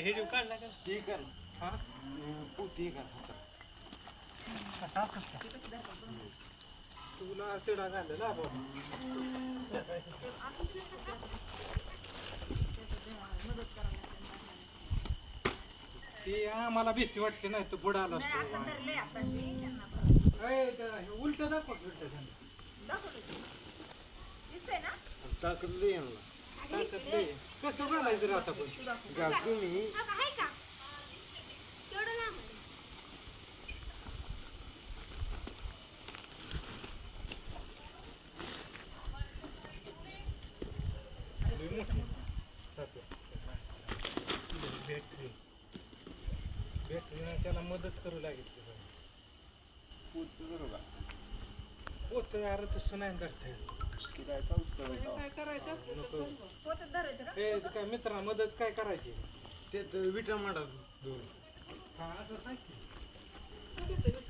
हे जो काढला का ठीक आहे हा पोती का असं असंच का तुला तेवढा घालला बाबा ती आम्हाला भीती वाटते नाही तर बुडाला असतो उलट दाखव उलट टाकले यांना कसं घालायचं रे आता पण घालतो मी बॅटरी त्याला मदत करू लागितली पोत बरोबर पोत यार तसं नाही करता काय मित्रा मदत काय करायची ते विटा मांडा हा असं सांग की